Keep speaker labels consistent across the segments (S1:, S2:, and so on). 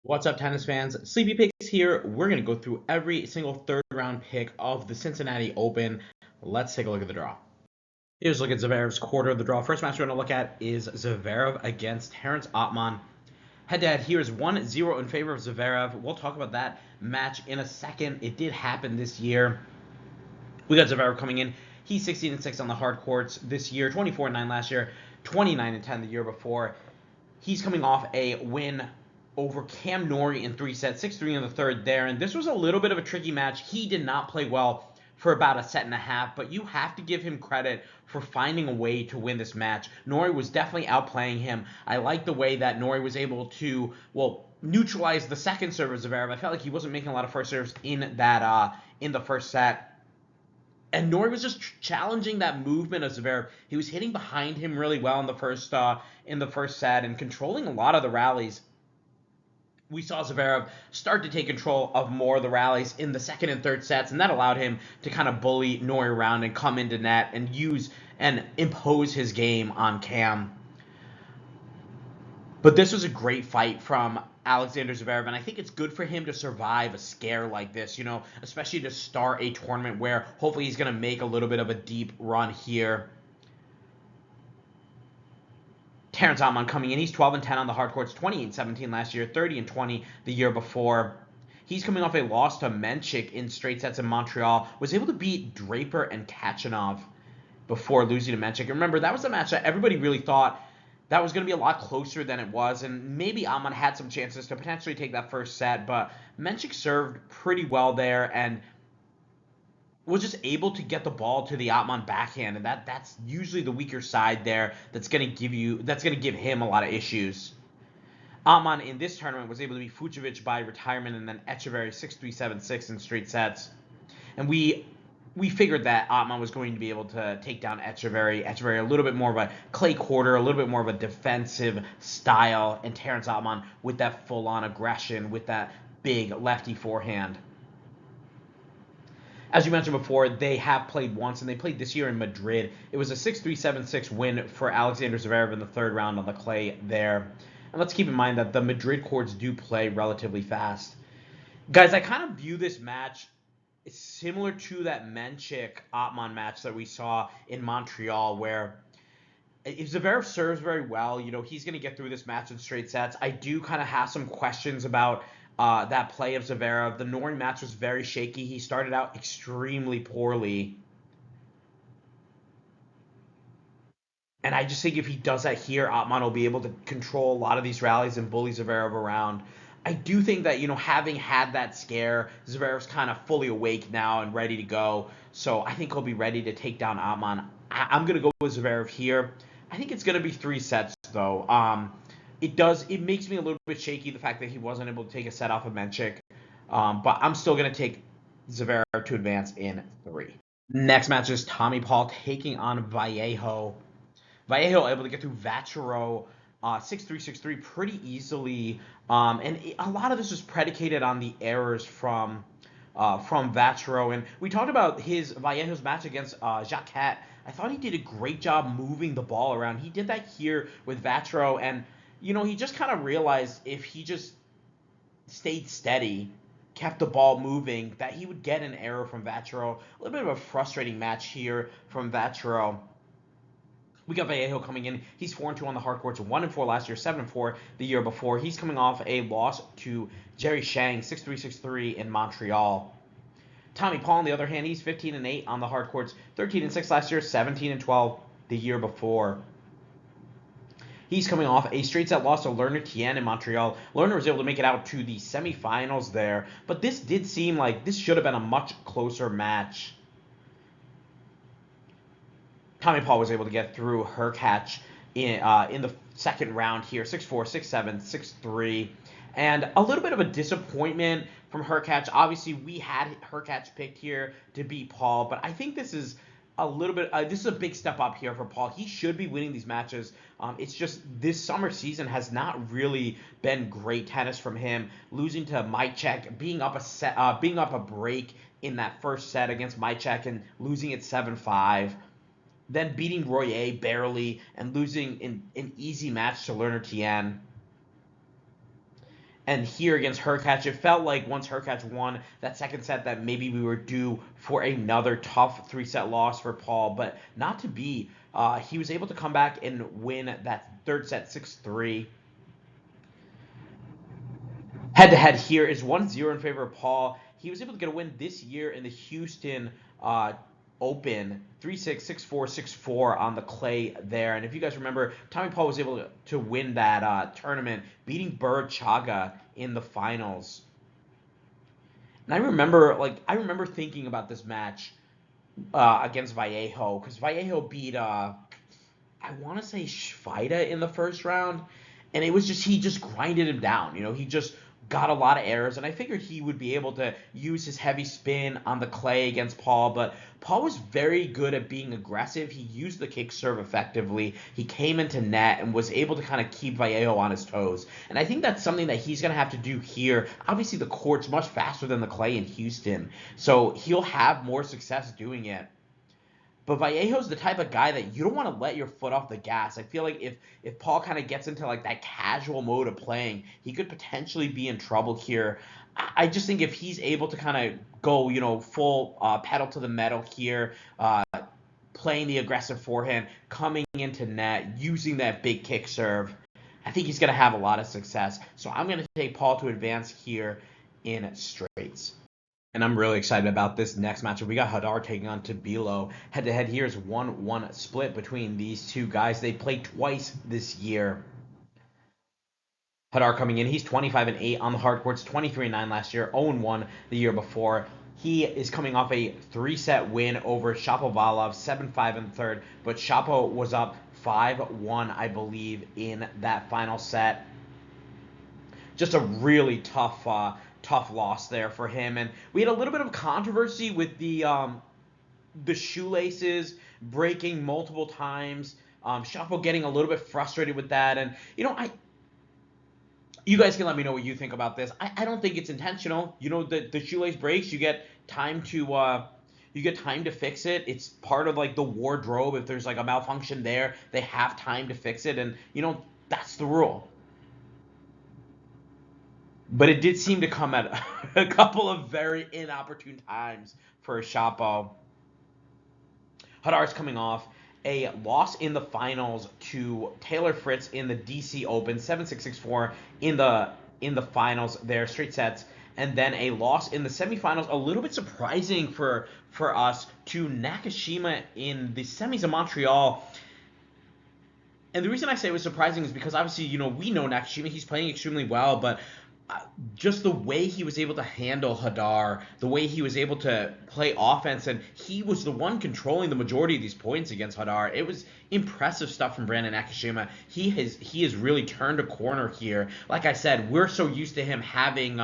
S1: What's up, tennis fans? Sleepy Picks here. We're going to go through every single third round pick of the Cincinnati Open. Let's take a look at the draw. Here's a look at Zverev's quarter of the draw. First match we're going to look at is Zverev against Terence Atmane. Head-to-head here is 1-0 in favor of Zverev. We'll talk about that match in a second. It did happen this year. We got Zverev coming in. He's 16-6 on the hard courts this year, 24-9 last year, 29-10 the year before. He's coming off a win over Cam Norrie in 3 sets, 6-3 in the third there. And this was a little bit of a tricky match. He did not play well for about a set and a half, but you have to give him credit for finding a way to win this match. Norrie was definitely outplaying him. I like the way that Norrie was able to, neutralize the second serve of Zverev. I felt like he wasn't making a lot of first serves in the first set. And Norrie was just challenging that movement of Zverev. He was hitting behind him really well in the first set and controlling a lot of the rallies. We saw Zverev start to take control of more of the rallies in the second and third sets, and that allowed him to kind of bully Norrie around and come into net and use and impose his game on Cam. But this was a great fight from Alexander Zverev, and I think it's good for him to survive a scare like this, especially to start a tournament where hopefully he's going to make a little bit of a deep run here. Terence Atmane coming in. He's 12-10 on the hard courts, 28-17 last year, 30-20 the year before. He's coming off a loss to Mensik in straight sets in Montreal. Was able to beat Draper and Kachanov before losing to Mensik. Remember, that was a match that everybody really thought that was going to be a lot closer than it was, and maybe Atmane had some chances to potentially take that first set, but Mensik served pretty well there and was just able to get the ball to the Atmane backhand, and that's usually the weaker side there that's going to give him a lot of issues. Atmane in this tournament was able to beat Fucsovics by retirement and then Etcheverry 6-3, 7-6 in straight sets. And we figured that Atmane was going to be able to take down Etcheverry. Etcheverry a little bit more of a clay quarter, a little bit more of a defensive style, and Terence Atmane with that full-on aggression, with that big lefty forehand. As you mentioned before, they have played once, and they played this year in Madrid. It was a 6-3, 7-6 win for Alexander Zverev in the third round on the clay there. And let's keep in mind that the Madrid courts do play relatively fast. Guys, I kind of view this match similar to that Mensik-Atmane match that we saw in Montreal, where if Zverev serves very well, he's going to get through this match in straight sets. I do kind of have some questions about that play of Zverev. The Norrie match was very shaky. He started out extremely poorly. And I just think if he does that here, Atmane will be able to control a lot of these rallies and bully Zverev around. I do think that, having had that scare, Zverev's kind of fully awake now and ready to go. So I think he'll be ready to take down Atmane. I'm going to go with Zverev here. I think it's going to be 3 sets, though. It makes me a little bit shaky, the fact that he wasn't able to take a set off of Mensik. But I'm still going to take Zverev to advance in 3. Next match is Tommy Paul taking on Vallejo. Vallejo able to get through Vachereau 6-3, 6-3 pretty easily. And a lot of this was predicated on the errors from Vachereau. And we talked about Vallejo's match against Jacquet. I thought he did a great job moving the ball around. He did that here with Vachereau, and he just kind of realized if he just stayed steady, kept the ball moving, that he would get an error from Vachereau. A little bit of a frustrating match here from Vachereau. We got Vallejo coming in. He's 4-2 on the hard courts, 1-4 last year, 7-4 the year before. He's coming off a loss to Jerry Zheng, 6-3, 6-3 in Montreal. Tommy Paul, on the other hand, he's 15-8 on the hard courts, 13-6 last year, 17-12 the year before. He's coming off a straight set loss to Lerner Tien in Montreal. Lerner was able to make it out to the semifinals there, but this did seem like this should have been a much closer match. Tommy Paul was able to get through Hurkacz in the second round here, 6-4, 6-7, 6-3. And a little bit of a disappointment from Hurkacz. Obviously, we had Hurkacz picked here to beat Paul, but I think this is this is a big step up here for Paul. He should be winning these matches. It's just this summer season has not really been great tennis from him. Losing to Majcek, being up a break in that first set against Majcek and losing it 7-5. Then beating Royer barely and losing an easy match to Lerner Tien. And here against Hurkacz, it felt like once Hurkacz won that second set that maybe we were due for another tough 3-set loss for Paul, but not to be. He was able to come back and win that third set 6-3. Head-to-head here is 1-0 in favor of Paul. He was able to get a win this year in the Houston Open, 3-6, 6-4, 6-4 on the clay there. And if you guys remember, Tommy Paul was able to win that tournament, beating Chaga in the finals. And I remember thinking about this match against Vallejo, because Vallejo beat I want to say Schweida in the first round, and it was just he just grinded him down. He just got a lot of errors, and I figured he would be able to use his heavy spin on the clay against Paul, but Paul was very good at being aggressive. He used the kick serve effectively. He came into net and was able to kind of keep Vallejo on his toes, and I think that's something that he's going to have to do here. Obviously, the court's much faster than the clay in Houston, so he'll have more success doing it. But Vallejo's the type of guy that you don't want to let your foot off the gas. I feel like if Paul kind of gets into like that casual mode of playing, he could potentially be in trouble here. I just think if he's able to kind of go, full pedal to the metal here, playing the aggressive forehand, coming into net, using that big kick serve, I think he's going to have a lot of success. So I'm going to take Paul to advance here in straights. And I'm really excited about this next matchup. We got Jodar taking on Tabilo. Head-to-head here is 1-1 split between these two guys. They played twice this year. Jodar coming in, he's 25-8 on the hard courts, 23-9 last year, 0-1 the year before. He is coming off a 3-set win over Shapovalov, 7-5 in the third, but Shapo was up 5-1, I believe, in that final set. Just a really tough loss there for him, and we had a little bit of controversy with the shoelaces breaking multiple times. Shapo getting a little bit frustrated with that, and you guys can let me know what you think about this. I don't think it's intentional. The shoelace breaks, you get time to fix it. It's part of like the wardrobe. If there's like a malfunction there, they have time to fix it, and that's the rule. But it did seem to come at a couple of very inopportune times for Shapo. Jodar's coming off a loss in the finals to Taylor Fritz in the DC Open, 7-6, 6-4 in the finals there, straight sets, and then a loss in the semifinals, a little bit surprising for us, to Nakashima in the semis of Montreal. And the reason I say it was surprising is because obviously, we know Nakashima, he's playing extremely well, but just the way he was able to handle Jodar, the way he was able to play offense, and he was the one controlling the majority of these points against Jodar. It was impressive stuff from Brandon Nakashima. He has really turned a corner here. Like I said, we're so used to him having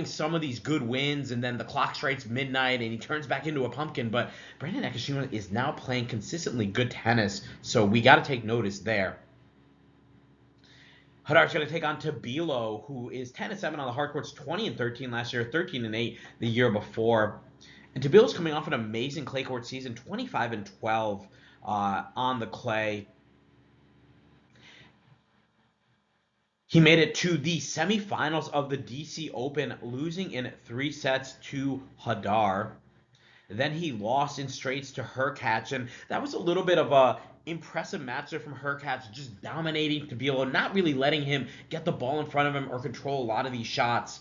S1: some of these good wins, and then the clock strikes midnight and he turns back into a pumpkin. But Brandon Nakashima is now playing consistently good tennis, so we got to take notice there. Jodar's going to take on Tabilo, who is 10-7 on the hard courts, 20-13 last year, 13-8 the year before. And Tabilo's coming off an amazing clay court season, 25-12 on the clay. He made it to the semifinals of the DC Open, losing in 3 sets to Jodar. Then he lost in straights to Hurkacz, and that was a little bit of a impressive matchup from Hurkacz, just dominating Tabilo, not really letting him get the ball in front of him or control a lot of these shots.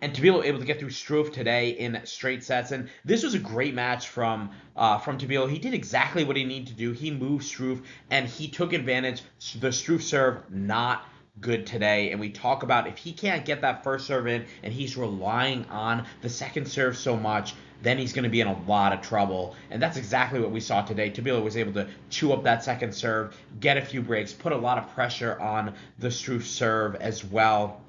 S1: And Tabilo able to get through Struff today in straight sets, and this was a great match from Tabilo. He did exactly what he needed to do. He moved Struff, and he took advantage. The Struff serve not good today, and we talk about if he can't get that first serve in and he's relying on the second serve so much, then he's going to be in a lot of trouble. And that's exactly what we saw today. Tabilo was able to chew up that second serve, get a few breaks, put a lot of pressure on the Struff serve as well.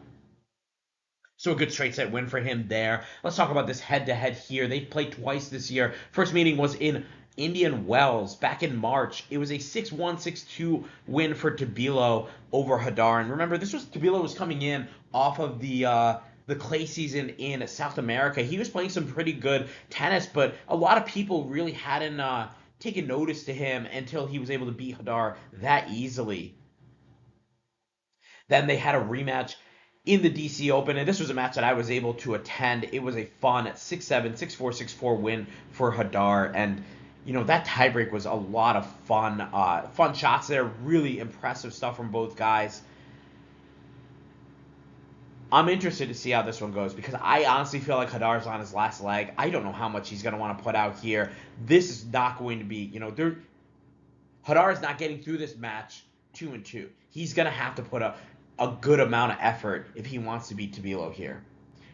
S1: So a good straight set win for him there. Let's talk about this head-to-head here. They've played twice this year. First meeting was in Indian Wells back in March. It was a 6-1, 6-2 win for Tabilo over Jodar. And remember, Tabilo was coming in off of the clay season in South America. He was playing some pretty good tennis, but a lot of people really hadn't taken notice to him until he was able to beat Jodar that easily. Then they had a rematch in the DC Open, and this was a match that I was able to attend. It was a fun 6-7, 6-4, 6-4 win for Jodar, and that tiebreak was a lot of fun shots there. Really impressive stuff from both guys. I'm interested to see how this one goes because I honestly feel like Hadar's on his last leg. I don't know how much he's going to want to put out here. This is not going to be, Hadar is not getting through this match 2-2. He's going to have to put a good amount of effort if he wants to beat Tabilo here.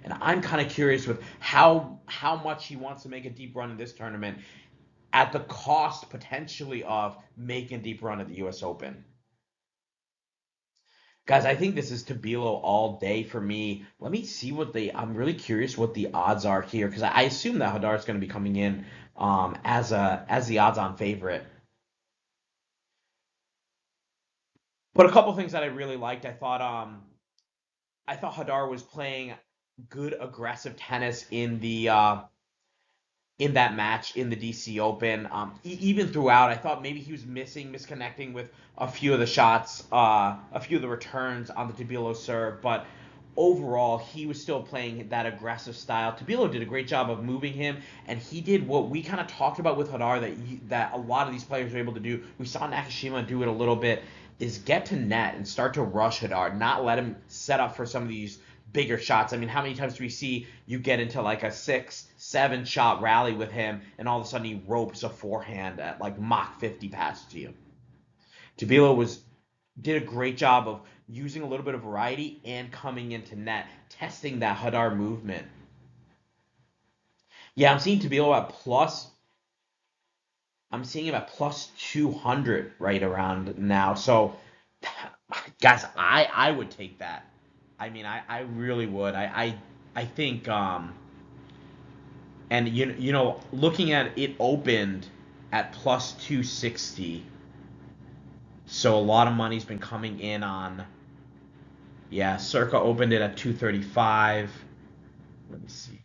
S1: And I'm kind of curious with how much he wants to make a deep run in this tournament at the cost potentially of making a deep run at the U.S. Open. Guys, I think this is Tabilo all day for me. Let me see I'm really curious what the odds are here because I assume that Hadar is going to be coming in as the odds-on favorite. But a couple things that I really liked, I thought Hadar was playing good aggressive tennis in that match in the DC Open. Even throughout, I thought maybe he was misconnecting with a few of the shots, a few of the returns on the Tabilo serve, but overall, he was still playing that aggressive style. Tabilo did a great job of moving him, and he did what we kind of talked about with Hadar that a lot of these players were able to do. We saw Nakashima do it a little bit, is get to net and start to rush Hadar, not let him set up for some of these bigger shots. I mean, how many times do we see you get into like a 6-7 shot rally with him, and all of a sudden he ropes a forehand at like Mach 50 past you? Tabilo did a great job of using a little bit of variety and coming into net, testing that Hadar movement. Yeah, I'm seeing Tabilo at I'm seeing him at plus 200 right around now. So, guys, I would take that. I mean, I really would. I think and looking at it opened at plus 260. So a lot of money's been coming in on. Yeah, Circa opened it at 235. Let me see.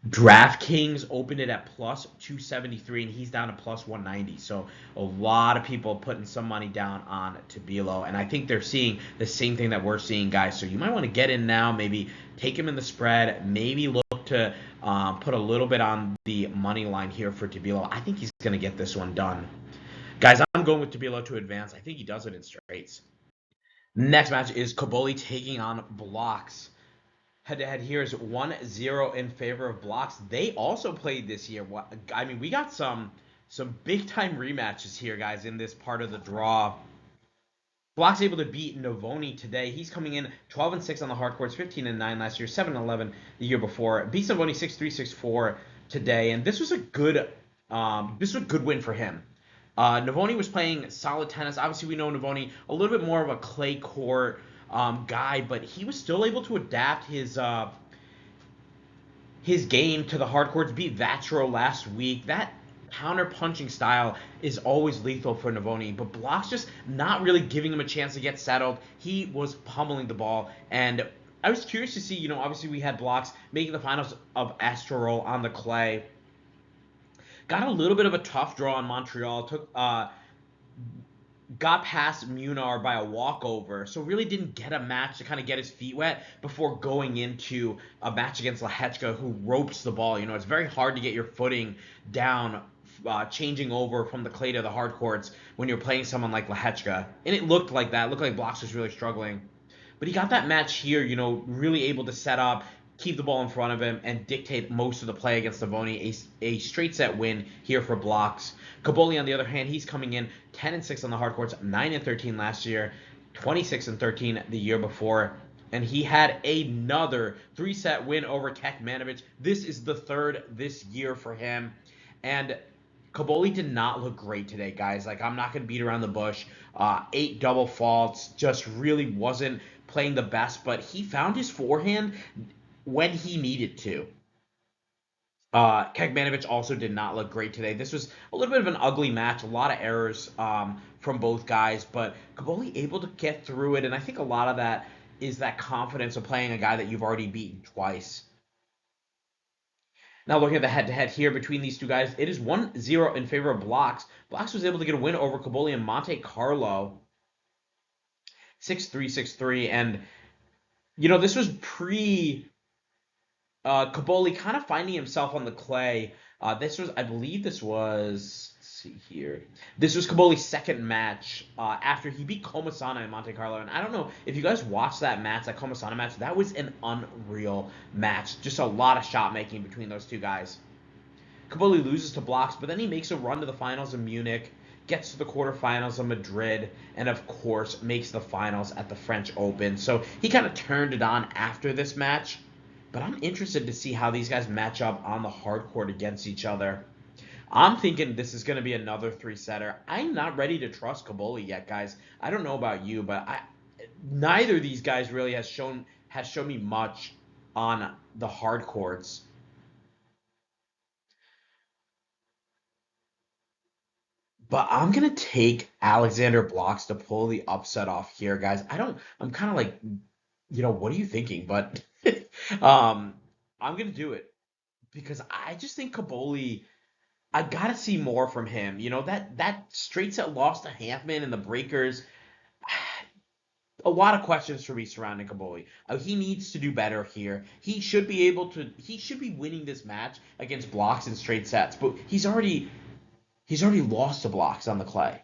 S1: DraftKings opened it at plus 273, and he's down to plus 190. So a lot of people putting some money down on Tabilo, and I think they're seeing the same thing that we're seeing, guys. So you might want to get in now, maybe take him in the spread, maybe look to put a little bit on the money line here for Tabilo. I think he's going to get this one done. Guys, I'm going with Tabilo to advance. I think he does it in straights. Next match is Cobolli taking on Blockx. Head-to-head here is 1-0 in favor of Blockx. They also played this year. I mean, we got some big-time rematches here, guys, in this part of the draw. Blockx able to beat Navoni today. He's coming in 12-6 on the hard courts, 15-9 last year, 7-11 the year before. Beats Navoni 6-3, 6-4 today, and this was a good win for him. Navoni was playing solid tennis. Obviously, we know Navoni a little bit more of a clay court guy, but he was still able to adapt his game to the hard courts. Beat Vatro last week. That counter-punching style is always lethal for Navoni, but Blockx just not really giving him a chance to get settled. He was pummeling the ball, and I was curious to see, obviously we had Blockx making the finals of Astro on the clay. Got a little bit of a tough draw in Montreal. Got past Minaur by a walkover, so really didn't get a match to kind of get his feet wet before going into a match against Lehecka, who ropes the ball. It's very hard to get your footing down, changing over from the clay to the hard courts when you're playing someone like Lehecka. And it looked like that. It looked like Blockx was really struggling. But he got that match here, really able to set up, keep the ball in front of him, and dictate most of the play against Navoni. A straight set win here for Blockx. Cobolli, on the other hand, he's coming in 10-6 on the hard courts, 9-13 last year, 26-13 the year before, and he had another 3-set win over Kekmanovic. This is the third this year for him, and Cobolli did not look great today, guys. Like, I'm not going to beat around the bush. 8 double faults, just really wasn't playing the best, but he found his forehand when he needed to. Kekmanovic also did not look great today. This was a little bit of an ugly match, a lot of errors from both guys, but Cobolli able to get through it, and I think a lot of that is that confidence of playing a guy that you've already beaten twice. Now looking at the head-to-head here between these two guys, it is 1-0 in favor of Blockx. Blockx was able to get a win over Cobolli in Monte Carlo. 6-3, 6-3. And, this was pre Cobolli kind of finding himself on the clay. I believe let's see here. This was Cobolli's second match after he beat Comasana in Monte Carlo. And I don't know if you guys watched that match, that Comasana match. That was an unreal match. Just a lot of shot making between those two guys. Cobolli loses to Blockx, but then he makes a run to the finals in Munich, gets to the quarterfinals of Madrid, and of course makes the finals at the French Open. So he kind of turned it on after this match. But I'm interested to see how these guys match up on the hard court against each other. I'm thinking this is going to be another three-setter. I'm not ready to trust Cobolli yet, guys. I don't know about you, but neither of these guys really has shown me much on the hard courts. But I'm gonna take Alexander Blocks to pull the upset off here, guys. I'm kind of like, what are you thinking? But um, I'm gonna do it because I just think Cobolli. I gotta see more from him. That straight set loss to Hanfman and the breakers. A lot of questions for me surrounding Cobolli. He needs to do better here. He should be able to. He should be winning this match against Blocks in straight sets, but he's already lost to Blocks on the clay.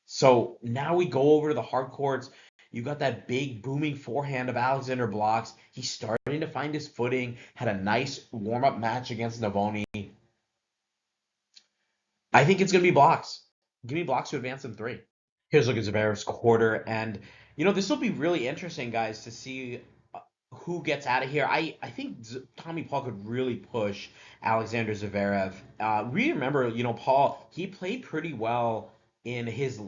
S1: So now we go over to the hard courts. You got that big booming forehand of Alexander Blocks. He's starting to find his footing. Had a nice warm up match against Navoni. I think it's going to be Blocks. Give me Blocks to advance in three. Here's a look at Zverev's quarter, and this will be really interesting, guys, to see who gets out of here. I think Tommy Paul could really push Alexander Zverev. We remember, Paul, he played pretty well in his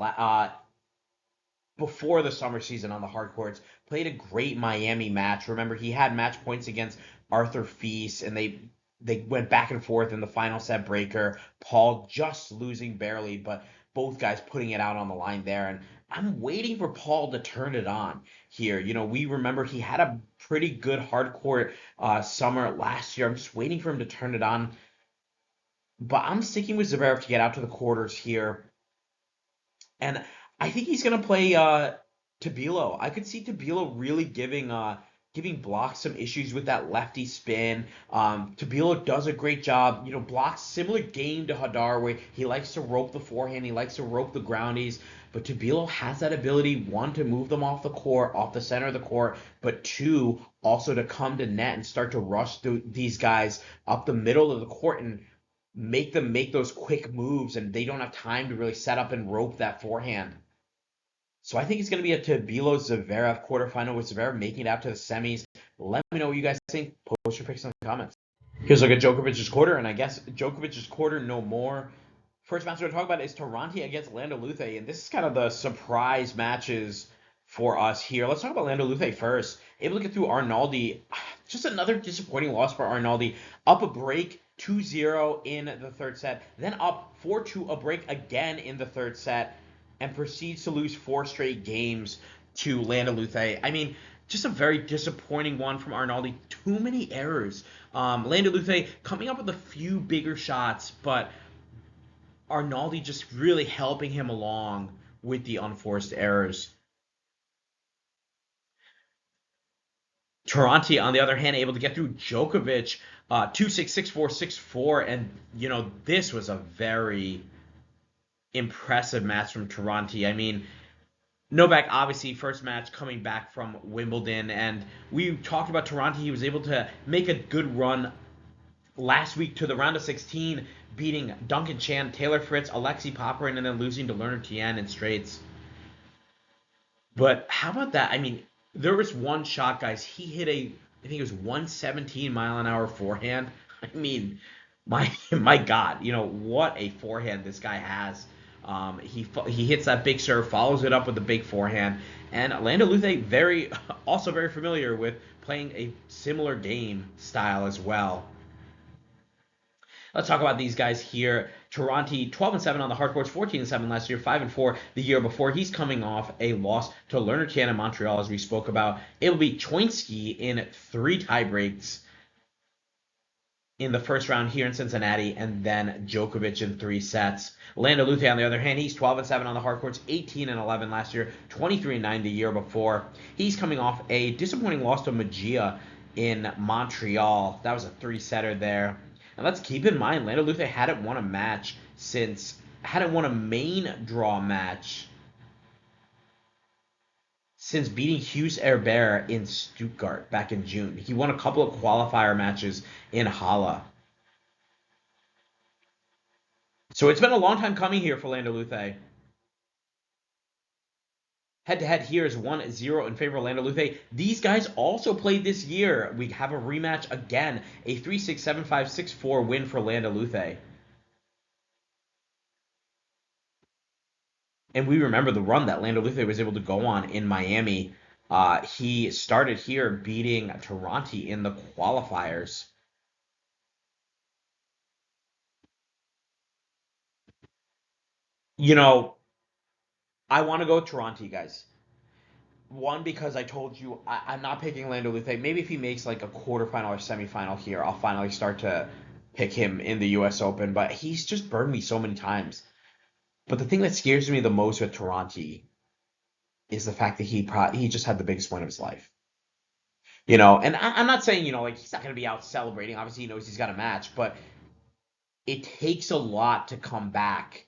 S1: before the summer season on the hard courts. Played a great Miami match. Remember, he had match points against Arthur Feast, and they went back and forth in the final set breaker. Paul just losing barely, but both guys putting it out on the line there. And I'm waiting for Paul to turn it on here. We remember he had a pretty good hard court summer last year. I'm just waiting for him to turn it on. But I'm sticking with Zverev to get out to the quarters here. And I think he's gonna play Tabilo. I could see Tabilo really giving Block some issues with that lefty spin. Tabilo does a great job. Block's similar game to Jodar, where he likes to rope the forehand, he likes to rope the groundies. But Tabilo has that ability, one, to move them off the court, off the center of the court, but two, also to come to net and start to rush these guys up the middle of the court and make them make those quick moves, and they don't have time to really set up and rope that forehand. So I think it's going to be a Tabilo Zverev quarterfinal with Zverev making it out to the semis. Let me know what you guys think. Post your picks in the comments. Here's a look at Djokovic's quarter, and I guess Djokovic's quarter no more. First match we're going to talk about is Tirante against Landaluce, and this is kind of the surprise matches for us here. Let's talk about Landaluce first. Able to get through Arnaldi. Just another disappointing loss for Arnaldi. Up a break, 2-0 in the third set, then up 4-2 a break again in the third set, and proceeds to lose 4 straight games to Landaluce. I mean, just a very disappointing one from Arnaldi. Too many errors. Landaluce coming up with a few bigger shots, but Arnaldi just really helping him along with the unforced errors. Tirante, on the other hand, able to get through Djokovic 2-6, 6-4, 6-4, and this was a very impressive match from Tirante. I mean, Novak, obviously, first match coming back from Wimbledon, and we talked about Tirante. He was able to make a good run last week to the round of 16, beating Duncan Chan, Taylor Fritz, Alexei Popyrin, and then losing to Leonard Tien in straights. But how about that? I mean, there was one shot, guys. He hit I think it was 117 mile an hour forehand. I mean, my God, what a forehand this guy has. He hits that big serve, follows it up with a big forehand, and Landaluce also very familiar with playing a similar game style as well. Let's talk about these guys here. Tirante, 12-7 on the hard courts, 14-7 last year, 5-4 the year before. He's coming off a loss to Leonard Tien in Montreal, as we spoke about. It will be Choinsky in 3 tiebreaks. in the first round here in Cincinnati, and then Djokovic in 3 sets. Landaluce, on the other hand, he's 12-7 on the hard courts, 18-11 last year, 23-9 the year before. He's coming off a disappointing loss to Mejia in Montreal. That was a 3-setter there. And let's keep in mind, Landaluce hadn't won a main draw match since beating Hughes Herbert in Stuttgart back in June. He won a couple of qualifier matches in Halle. So it's been a long time coming here for Landaluce. Head-to-head here is 1-0 in favor of Landaluce. These guys also played this year. We have a rematch again. A 3-6, 7-5, 6-4 win for Landaluce. And we remember the run that Landaluce was able to go on in Miami. He started here beating Tirante in the qualifiers. You know, I want to go with Tirante, guys. One, because I told you I'm not picking Landaluce. Maybe if he makes like a quarterfinal or semifinal here, I'll finally start to pick him in the U.S. Open. But he's just burned me so many times. But the thing that scares me the most with Tirante is the fact that he just had the biggest win of his life. And I'm not saying, like he's not going to be out celebrating. Obviously, he knows he's got a match, but it takes a lot to come back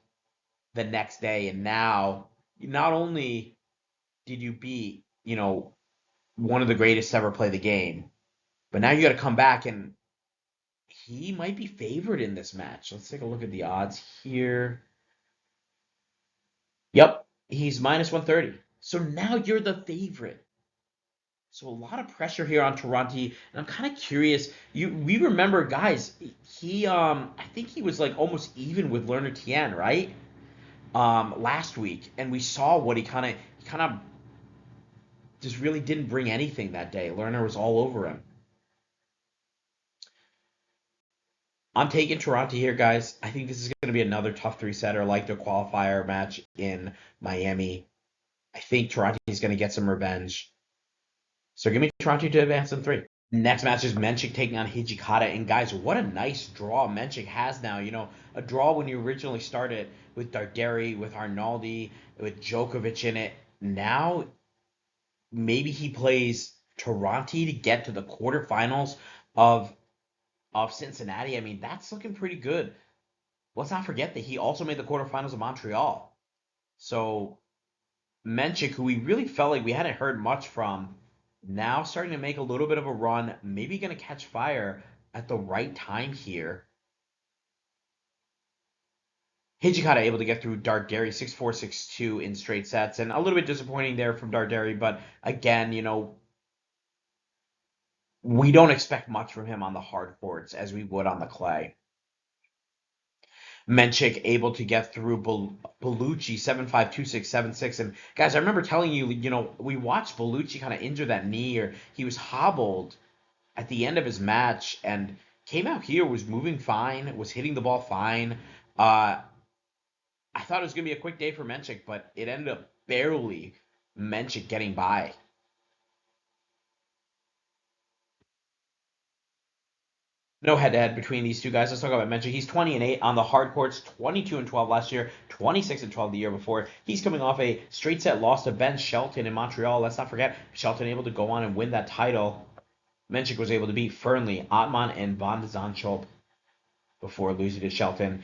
S1: the next day. And now, not only did you beat, one of the greatest to ever play the game, but now you got to come back, and he might be favored in this match. Let's take a look at the odds here. Yep, he's minus 130. So now you're the favorite. So a lot of pressure here on Tirante, and I'm kind of curious. We remember, guys, I think he was like almost even with Lerner Tien, right? Last week, and we saw what he kind of just really didn't bring anything that day. Lerner was all over him. I'm taking Tirante here, guys. I think this is going to be another tough 3-setter like the qualifier match in Miami. I think Tirante is going to get some revenge. So give me Tirante to advance in 3. Next match is Mensik taking on Hijikata. And guys, what a nice draw Mensik has now. A draw when you originally started with Darderi, with Arnaldi, with Djokovic in it. Now, maybe he plays Tirante to get to the quarterfinals of Cincinnati. I mean, that's looking pretty good. Let's not forget that he also made the quarterfinals of Montreal. So Mensik, who we really felt like we hadn't heard much from, now starting to make a little bit of a run, maybe going to catch fire at the right time here. Hijikata able to get through Darderi 6-4, 6-2 in straight sets, and a little bit disappointing there from Darderi, but again, we don't expect much from him on the hard courts as we would on the clay. Mensik able to get through Bellucci 7-5, 2-6, 7-6. And guys, I remember telling you, we watched Bellucci kind of injure that knee, or he was hobbled at the end of his match and came out here, was moving fine, was hitting the ball fine. I thought it was going to be a quick day for Mensik, but it ended up barely Mensik getting by. No head-to-head between these two guys. Let's talk about Mensik. He's 20-8 on the hard courts, 22-12 last year, 26-12 the year before. He's coming off a straight set loss to Ben Shelton in Montreal. Let's not forget, Shelton able to go on and win that title. Mensik was able to beat Fernley, Atmane, and Van de Zandschulp before losing to Shelton.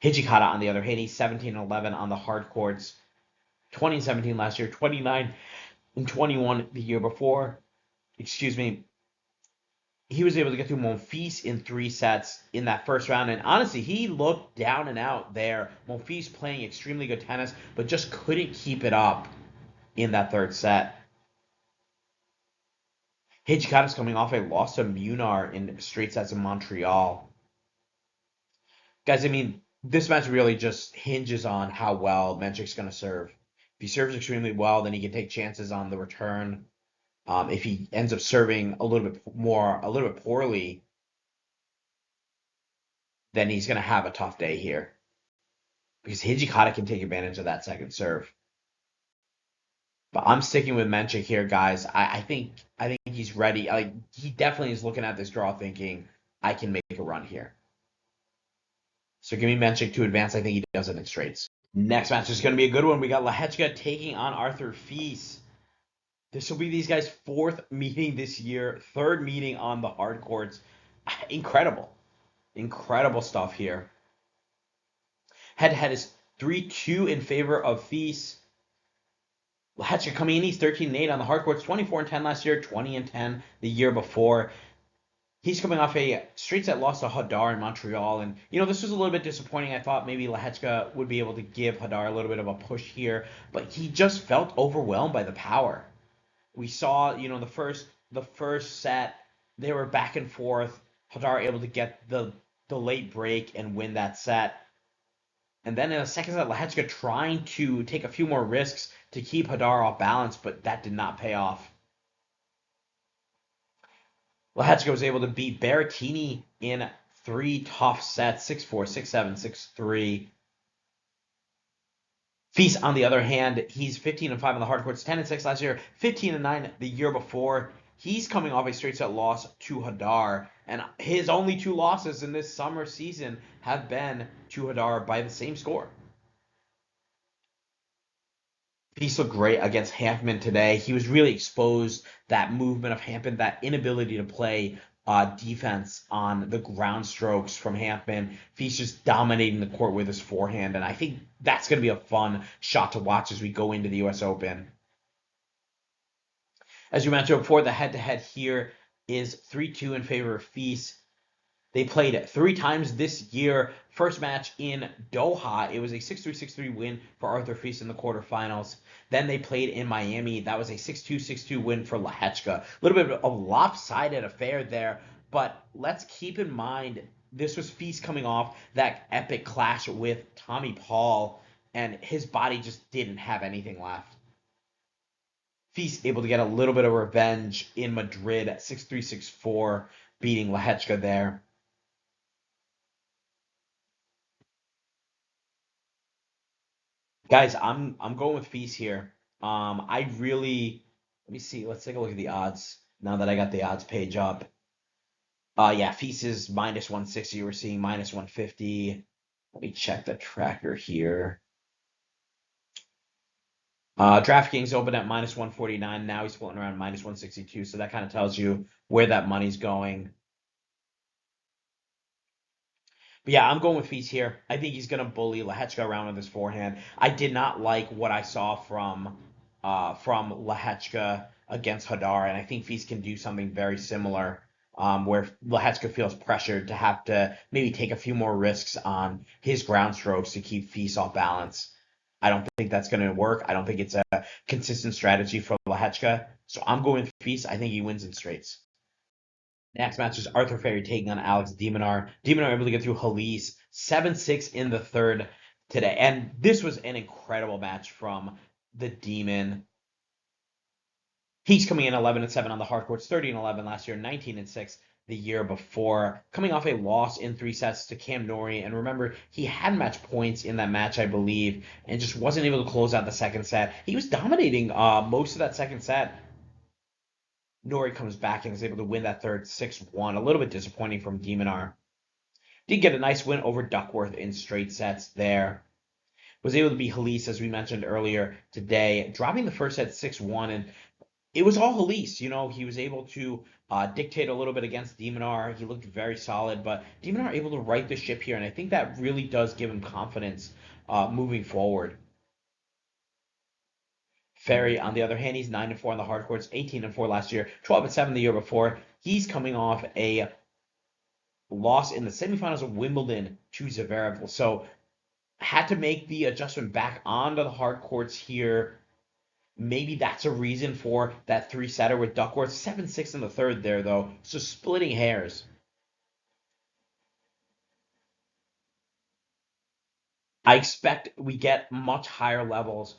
S1: Hijikata, on the other hand, he's 17-11 on the hard courts, 20-17 last year, 29-21 the year before. Excuse me. He was able to get through Monfils in 3 sets in that first round. And honestly, he looked down and out there. Monfils playing extremely good tennis, but just couldn't keep it up in that third set. Hijikata's coming off a loss to Minaur in straight sets in Montreal. Guys, I mean, this match really just hinges on how well Mensik's going to serve. If he serves extremely well, then he can take chances on the return. If he ends up serving a little bit poorly, then he's going to have a tough day here. Because Hijikata can take advantage of that second serve. But I'm sticking with Mensik here, guys. I think he's ready. He definitely is looking at this draw thinking, I can make a run here. So give me Mensik to advance. I think he does it in straights. Next match is going to be a good one. We got Lehecka taking on Arthur Fils. This will be these guys' fourth meeting this year, third meeting on the hard courts. Incredible. Incredible stuff here. Head-to-head is 3-2 in favor of Fils. Lehecka coming in, he's 13-8 on the hard courts, 24-10 last year, 20-10 the year before. He's coming off a straight set loss to Jodar in Montreal, and this was a little bit disappointing. I thought maybe Lehecka would be able to give Jodar a little bit of a push here, but he just felt overwhelmed by the power. We saw, the first set, they were back and forth. Jodar able to get the late break and win that set. And then in the second set, Lehecka trying to take a few more risks to keep Jodar off balance, but that did not pay off. Lehecka was able to beat Berrettini in 3 tough sets, 6-4, 6-7, 6-3. Fils, on the other hand, he's 15-5 on the hard courts, 10-6 last year, 15-9 the year before. He's coming off a straight set loss to Jodar, and his only 2 losses in this summer season have been to Jodar by the same score. Fils looked great against Hanfman today. He was really exposed, that movement of Hanfman, that inability to play defense on the ground strokes from Hanfman. Fils just dominating the court with his forehand, and I think that's going to be a fun shot to watch as we go into the U.S. Open. As you mentioned before, the head-to-head here is 3-2 in favor of Fils. They played 3 times this year. First match in Doha, it was a 6-3, 6-3 win for Arthur Fils in the quarterfinals. Then they played in Miami. That was a 6-2, 6-2 win for Lehecka. A little bit of a lopsided affair there, but let's keep in mind this was Fils coming off that epic clash with Tommy Paul, and his body just didn't have anything left. Fils able to get a little bit of revenge in Madrid, 6-3, 6-4, beating Lehecka there. Guys, I'm going with Fils here. I really Let me see. Let's take a look at the odds now that I got the odds page up. Yeah, Fils is minus 160. We're seeing minus 150. Let me check the tracker here. DraftKings opened at minus 149. Now he's floating around minus 162. So that kind of tells you where that money's going. But yeah, I'm going with Fils here. I think he's going to bully Lehecka around with his forehand. I did not like what I saw from Lehecka against Jodar, and I think Fils can do something very similar, where Lehecka feels pressured to have to maybe take a few more risks on his ground strokes to keep Fils off balance. I don't think that's going to work. I don't think it's a consistent strategy for Lehecka. So I'm going with Fils. I think he wins in straights. Next match is Arthur Fery taking on Alex de Minaur. de Minaur able to get through Halys 7-6 in the third today. And this was an incredible match from the Demon. He's coming in 11-7 on the hard courts, 30-11 last year, 19-6 the year before, coming off a loss in 3 sets to Cam Norrie. And remember, he had match points in that match, I believe, and just wasn't able to close out the second set. He was dominating most of that second set. Norrie comes back and is able to win that third 6-1. A little bit disappointing from de Minaur. Did get a nice win over Duckworth in straight sets there. Was able to beat Halys, as we mentioned earlier today, dropping the first set 6-1. And it was all Halys. He was able to dictate a little bit against de Minaur. He looked very solid, but de Minaur able to right the ship here. And I think that really does give him confidence moving forward. Fery, on the other hand, he's 9-4 on the hard courts, 18-4 last year, 12-7 the year before. He's coming off a loss in the semifinals of Wimbledon to Zverev. So had to make the adjustment back onto the hard courts here. Maybe that's a reason for that 3-setter with Duckworth. 7-6 in the third there, though. So splitting hairs. I expect we get much higher levels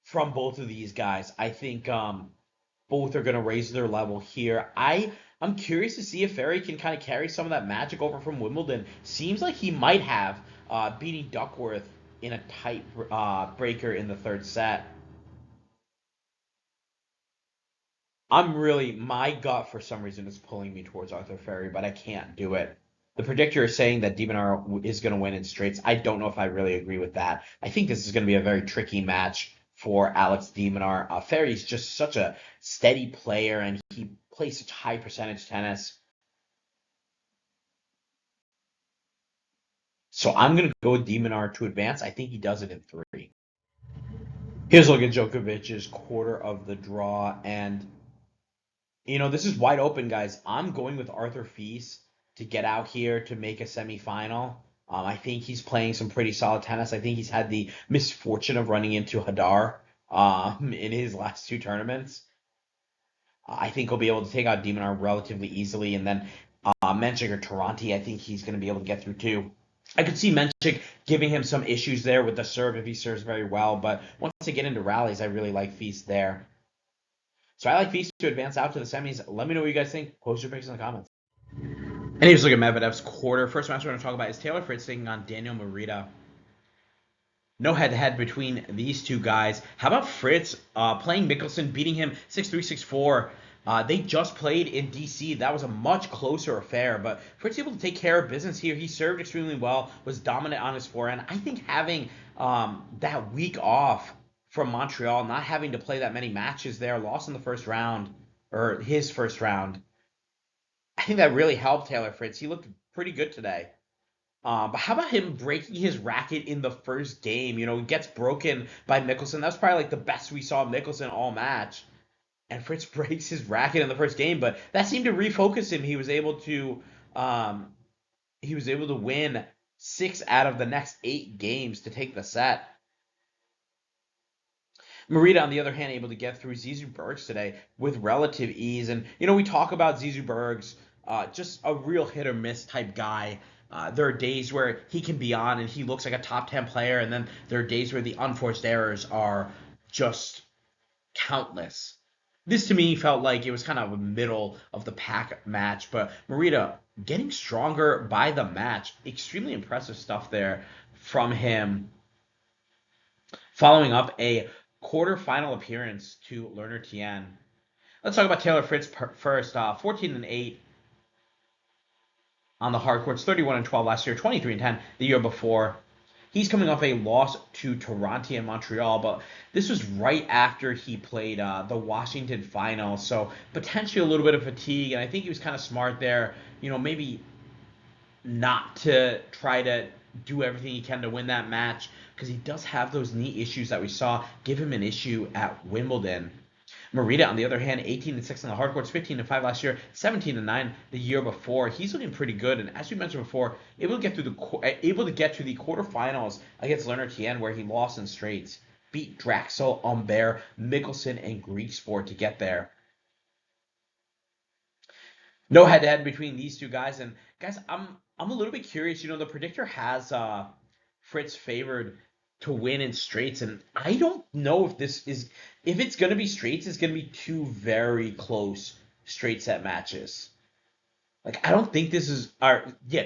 S1: from both of these guys. I think both are going to raise their level here. I'm curious to see if Fery can kind of carry some of that magic over from Wimbledon. Seems like he might have, beating Duckworth in a tight breaker in the third set. My gut for some reason is pulling me towards Arthur Ferry, but I can't do it. The predictor is saying that Minaur is going to win in straights. I don't know if I really agree with that. I think this is going to be a very tricky match for Alex de Minaur. Ferry's just such a steady player, and he plays such high percentage tennis. So I'm going to go with de Minaur to advance. I think he does it in three. Here's a look at Djokovic's quarter of the draw, and this is wide open, guys. I'm going with Arthur Fils to get out here to make a semifinal. I think he's playing some pretty solid tennis. I think he's had the misfortune of running into Jodar in his last two tournaments. I think he'll be able to take out de Minaur relatively easily, and then Mensik or Tirante, I think he's going to be able to get through too. I could see Mensik giving him some issues there with the serve if he serves very well, but once they get into rallies, I really like Fils there. So I like Fils to advance out to the semis. Let me know what you guys think. Post your picks in the comments. And here's a look at Medvedev's quarter. First match we're going to talk about is Taylor Fritz taking on Daniel Merida. No head-to-head between these two guys. How about Fritz playing Mickelson, beating him 6-3, 6-4? They just played in D.C. That was a much closer affair, but Fritz able to take care of business here. He served extremely well, was dominant on his forehand. I think having that week off from Montreal, not having to play that many matches there, lost in the first round, or his first round, I think that really helped Taylor Fritz. He looked pretty good today. But how about him breaking his racket in the first game? He gets broken by Mickelson. That's probably like the best we saw Mickelson all match. And Fritz breaks his racket in the first game, but that seemed to refocus him. Um, he was able to win 6 out of the next 8 games to take the set. Merida, on the other hand, able to get through Zizou Bergs today with relative ease. And, we talk about Zizou Bergs, just a real hit or miss type guy. There are days where he can be on and he looks like a top 10 player, and then there are days where the unforced errors are just countless. This to me felt like it was kind of a middle of the pack match, but Merida getting stronger by the match. Extremely impressive stuff there from him. Following up a quarterfinal appearance to Lerner Tien. Let's talk about Taylor Fritz first. 14-8 on the hard courts, 31-12 last year, 23-10 the year before. He's coming off a loss to Tirante in Montreal, but this was right after he played the Washington final, so potentially a little bit of fatigue, and I think he was kind of smart there, maybe not to try to do everything he can to win that match, because he does have those knee issues that we saw give him an issue at Wimbledon. Merida, on the other hand, 18-6 on the hard courts, 15-5 last year, 17-9 the year before. He's looking pretty good, and as we mentioned before, able to get to the quarterfinals against Lerner Tien, where he lost in straights, beat Draxel, Humbert, Mickelson, and Griekspoor to get there. No head-to-head between these two guys, and guys, I'm a little bit curious. The predictor has Fritz favored to win in straights, and I don't know if it's gonna be straights. It's gonna be two very close straight set matches. Like I don't think this is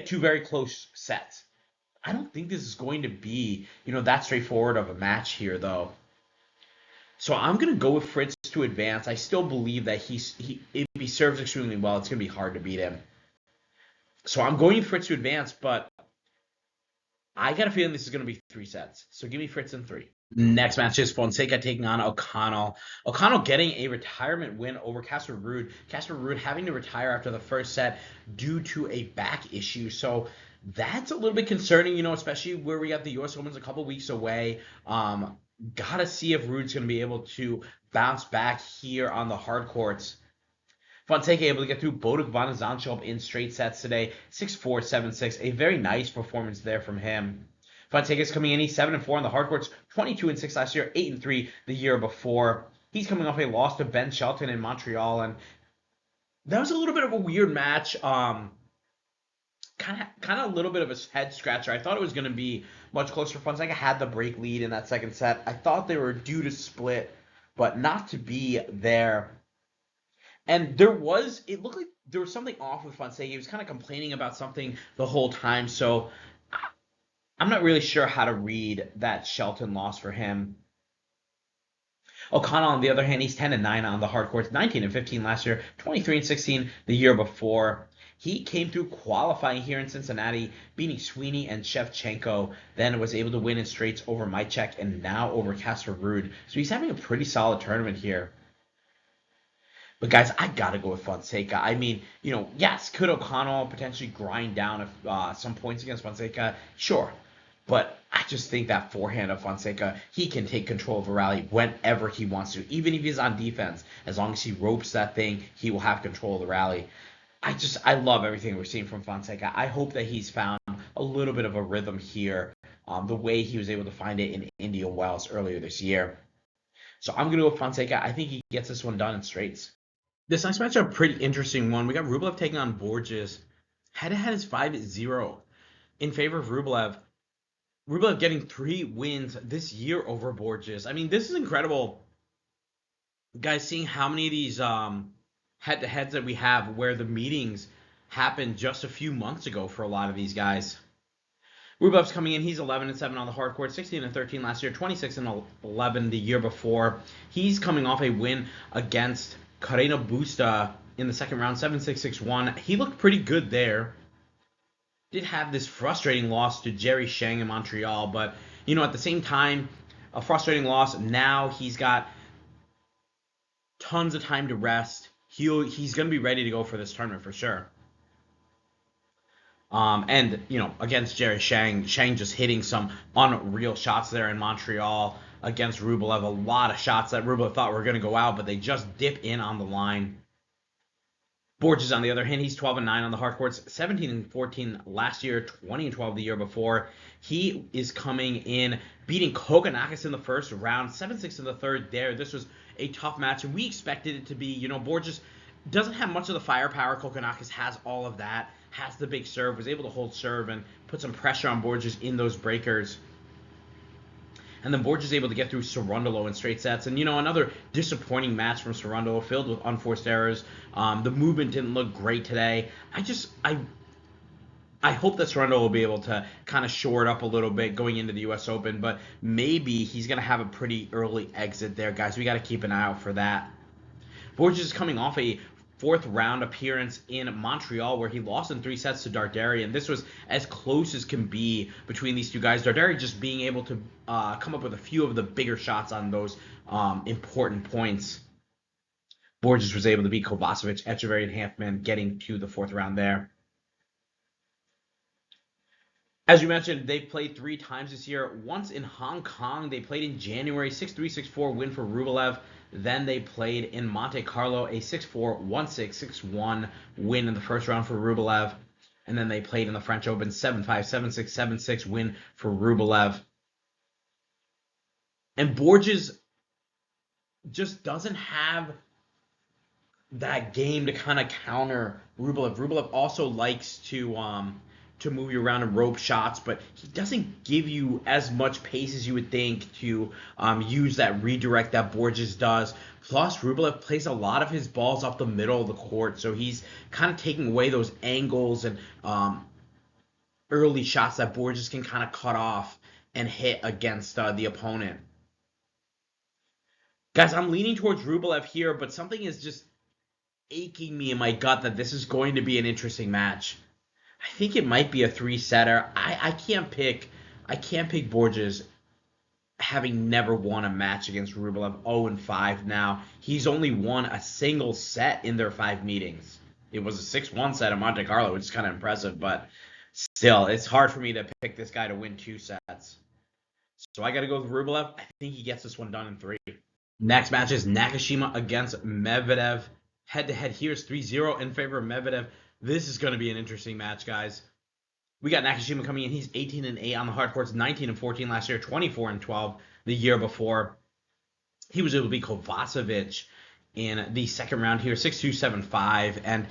S1: two very close sets. I don't think this is going to be that straightforward of a match here though. So I'm gonna go with Fritz to advance. I still believe that if he serves extremely well, it's gonna be hard to beat him. So I'm going Fritz to advance, but I got a feeling this is going to be 3 sets. So give me Fritz in 3. Next match is Fonseca taking on O'Connell. O'Connell getting a retirement win over Casper Ruud. Casper Ruud having to retire after the first set due to a back issue. So that's a little bit concerning, especially where we got the U.S. Open's a couple weeks away. Gotta see if Ruud's going to be able to bounce back here on the hard courts. Fonseca able to get through Bodog van Zandschulp in straight sets today, 6-4, 7-6. A very nice performance there from him. Fonseca's coming in, he's 7-4 on the hard courts, 22-6 last year, 8-3 the year before. He's coming off a loss to Ben Shelton in Montreal, and that was a little bit of a weird match. Kind of a little bit of a head scratcher. I thought it was going to be much closer. Fonseca had the break lead in that second set. I thought they were due to split, but not to be there. And it looked like there was something off with Fonseca. He was kind of complaining about something the whole time. So I'm not really sure how to read that Shelton loss for him. O'Connell, on the other hand, he's 10-9 on the hard courts, 19-15 last year, 23-16 the year before. He came through qualifying here in Cincinnati, beating Sweeney and Shevchenko, then was able to win in straights over Mychek and now over Casper Ruud. So he's having a pretty solid tournament here. But guys, I gotta go with Fonseca. I mean, yes, could O'Connell potentially grind down some points against Fonseca? Sure. But I just think that forehand of Fonseca, he can take control of a rally whenever he wants to. Even if he's on defense, as long as he ropes that thing, he will have control of the rally. I love everything we're seeing from Fonseca. I hope that he's found a little bit of a rhythm here, the way he was able to find it in Indian Wells earlier this year. So I'm going to go with Fonseca. I think he gets this one done in straights. This next match is a pretty interesting one. We got Rublev taking on Borges. Head-to-head is 5-0 in favor of Rublev. Rublev getting 3 wins this year over Borges. I mean, this is incredible. Guys, seeing how many of these head-to-heads that we have where the meetings happened just a few months ago for a lot of these guys. Rublev's coming in. He's 11-7 on the hard court, 16-13 last year, 26-11 the year before. He's coming off a win against Carreno Busta in the second round, 7-6, 6-1. He looked pretty good there. Did have this frustrating loss to Jerry Zheng in Montreal, but, at the same time, a frustrating loss. Now he's got tons of time to rest. He's going to be ready to go for this tournament for sure. And, against Jerry Zheng just hitting some unreal shots there in Montreal against Rublev. A lot of shots that Rublev thought were going to go out, but they just dip in on the line. Borges, on the other hand, he's 12-9 on the hard courts, 17-14 last year, 20-12 the year before. He is coming in, beating Kokkinakis in the first round, 7-6 in the third there. This was a tough match, and we expected it to be. Borges doesn't have much of the firepower. Kokkinakis has all of that, has the big serve, was able to hold serve and put some pressure on Borges in those breakers. And then Borges is able to get through Cerundolo in straight sets. And, another disappointing match from Cerundolo, filled with unforced errors. The movement didn't look great today. I hope that Cerundolo will be able to kind of shore it up a little bit going into the U.S. Open. But maybe he's going to have a pretty early exit there, guys. We got to keep an eye out for that. Borges is coming off a fourth round appearance in Montreal where he lost in 3 sets to Darderi, and this was as close as can be between these two guys. Darderi just being able to come up with a few of the bigger shots on those important points. Borges was able to beat Kovacevic, Echeverry, and Hanfman, getting to the 4th round there. As you mentioned, they've played 3 times this year. Once in Hong Kong, they played in January, 6-3, 6-4 win for Rublev. Then they played in Monte Carlo, a 6-4, 1-6, 6-1 win in the first round for Rublev. And then they played in the French Open, 7-5, 7-6, 7-6 win for Rublev. And Borges just doesn't have that game to kind of counter Rublev. Rublev also likes to move you around and rope shots, but he doesn't give you as much pace as you would think to use that redirect that Borges does. Plus, Rublev plays a lot of his balls up the middle of the court, so he's kind of taking away those angles and early shots that Borges can kind of cut off and hit against the opponent. Guys, I'm leaning towards Rublev here, but something is just aching me in my gut that this is going to be an interesting match. I think it might be a 3-setter. I can't pick Borges, having never won a match against Rublev. 0-5 now. He's only won a single set in their 5 meetings. It was a 6-1 set at Monte Carlo, which is kind of impressive, but still, it's hard for me to pick this guy to win 2 sets. So I got to go with Rublev. I think he gets this one done in 3. Next match is Nakashima against Medvedev. Head-to-head here is 3-0 in favor of Medvedev. This is going to be an interesting match, guys. We got Nakashima coming in. He's 18-8 on the hard courts, 19-14 last year, 24-12 the year before. He was able to beat Kovacevic in the second round here, 6-2, 7-5. And,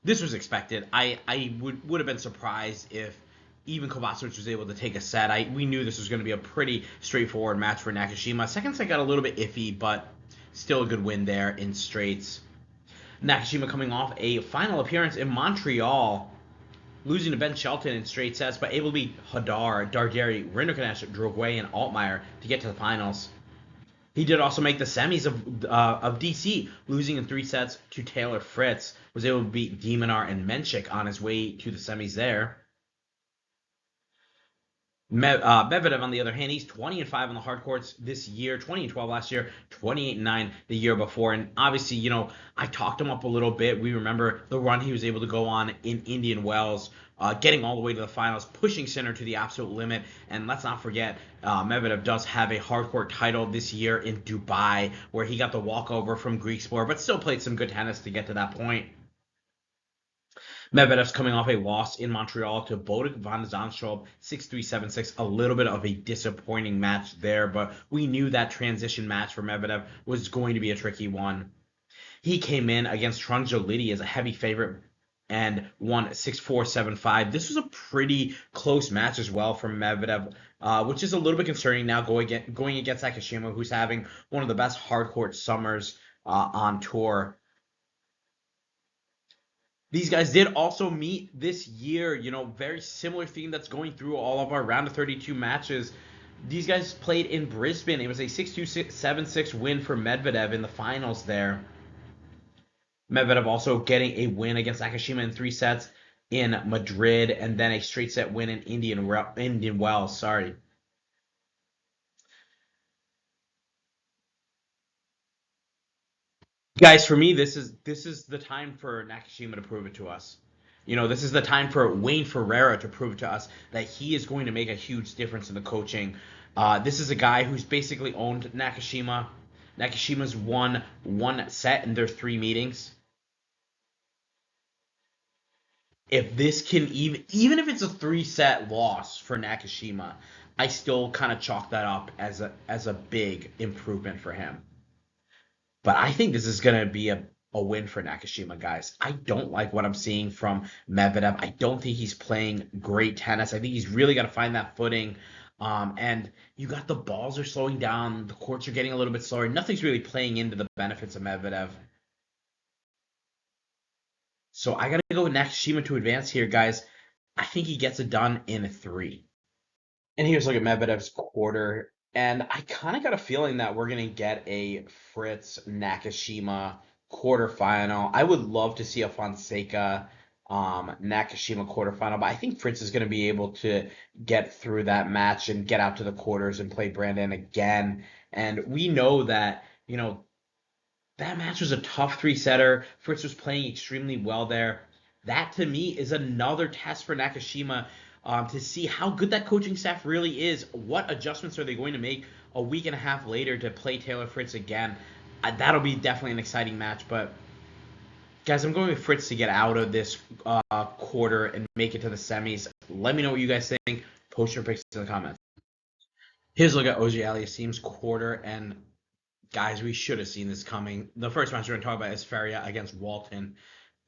S1: this was expected. I would have been surprised if even Kovacevic was able to take a set. We knew this was going to be a pretty straightforward match for Nakashima. Second set got a little bit iffy, but still a good win there in straights. Nakashima coming off a final appearance in Montreal, losing to Ben Shelton in straight sets, but able to beat Jodar, Darderi, Rinderknecht, Drogwe, and Altmaier to get to the finals. He did also make the semis of DC, losing in 3 sets to Taylor Fritz. Was able to beat Minaur and Mensik on his way to the semis there. Medvedev, on the other hand, he's 20-5 on the hard courts this year, 20-12 last year, 28-9 the year before. And obviously, I talked him up a little bit. We remember the run he was able to go on in Indian Wells, getting all the way to the finals, pushing Sinner to the absolute limit. And let's not forget, Medvedev does have a hard court title this year in Dubai, where he got the walkover from Griekspoor, but still played some good tennis to get to that point. Medvedev's coming off a loss in Montreal to Bodek van Zandschulp, 6-3, 7-6. A little bit of a disappointing match there, but we knew that transition match for Medvedev was going to be a tricky one. He came in against Trunzoliti as a heavy favorite and won 6-4, 7-5. This was a pretty close match as well for Medvedev, which is a little bit concerning now going against Nakashima, who's having one of the best hard court summers on tour. These guys did also meet this year, very similar theme that's going through all of our round of 32 matches. These guys played in Brisbane. It was a 6-2, 7-6 win for Medvedev in the finals there. Medvedev also getting a win against Nakashima in 3 sets in Madrid, and then a straight set win in Indian Wells. Sorry. Guys, for me, this is the time for Nakashima to prove it to us. This is the time for Wayne Ferreira to prove to us that he is going to make a huge difference in the coaching. This is a guy who's basically owned Nakashima. Nakashima's won 1 set in their 3 meetings. If this can even if it's a 3-set loss for Nakashima, I still kind of chalk that up as a big improvement for him. But I think this is going to be a win for Nakashima, guys. I don't like what I'm seeing from Medvedev. I don't think he's playing great tennis. I think he's really got to find that footing. And you got the balls are slowing down. The courts are getting a little bit slower. Nothing's really playing into the benefits of Medvedev. So I got to go with Nakashima to advance here, guys. I think he gets it done in 3. And here's a look at Medvedev's quarter. And I kind of got a feeling that we're going to get a Fritz Nakashima quarterfinal. I would love to see a Fonseca Nakashima quarterfinal, but I think Fritz is going to be able to get through that match and get out to the quarters and play Brandon again. And we know that, that match was a tough 3-setter. Fritz was playing extremely well there. That, to me, is another test for Nakashima to see how good that coaching staff really is. What adjustments are they going to make a week and a half later to play Taylor Fritz again? That'll be definitely an exciting match. But, guys, I'm going with Fritz to get out of this quarter and make it to the semis. Let me know what you guys think. Post your picks in the comments. Here's a look at Auger-Aliassime's quarter, and guys, we should have seen this coming. The first match we're going to talk about is Faria against Walton.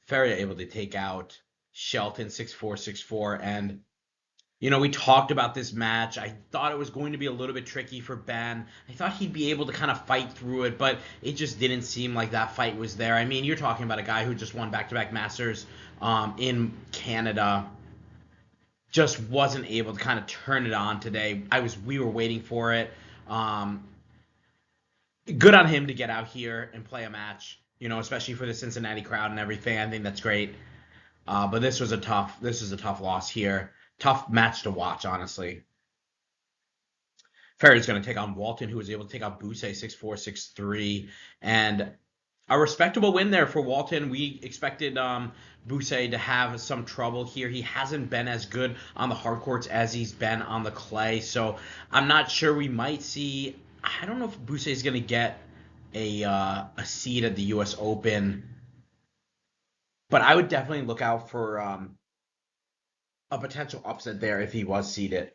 S1: Faria able to take out Shelton 6-4, 6-4, and we talked about this match. I thought it was going to be a little bit tricky for Ben. I thought he'd be able to kind of fight through it, but it just didn't seem like that fight was there. I mean, you're talking about a guy who just won back-to-back Masters in Canada. Just wasn't able to kind of turn it on today. We were waiting for it. Good on him to get out here and play a match, especially for the Cincinnati crowd and everything. I think that's great. But this was a tough loss here. Tough match to watch, honestly. Fery's going to take on Walton, who was able to take out Buse 6-4, 6-3. And a respectable win there for Walton. We expected Buse to have some trouble here. He hasn't been as good on the hard courts as he's been on the clay. So I'm not sure we might see... I don't know if Buse is going to get a seed at the U.S. Open. But I would definitely look out for... a potential upset there if he was seeded.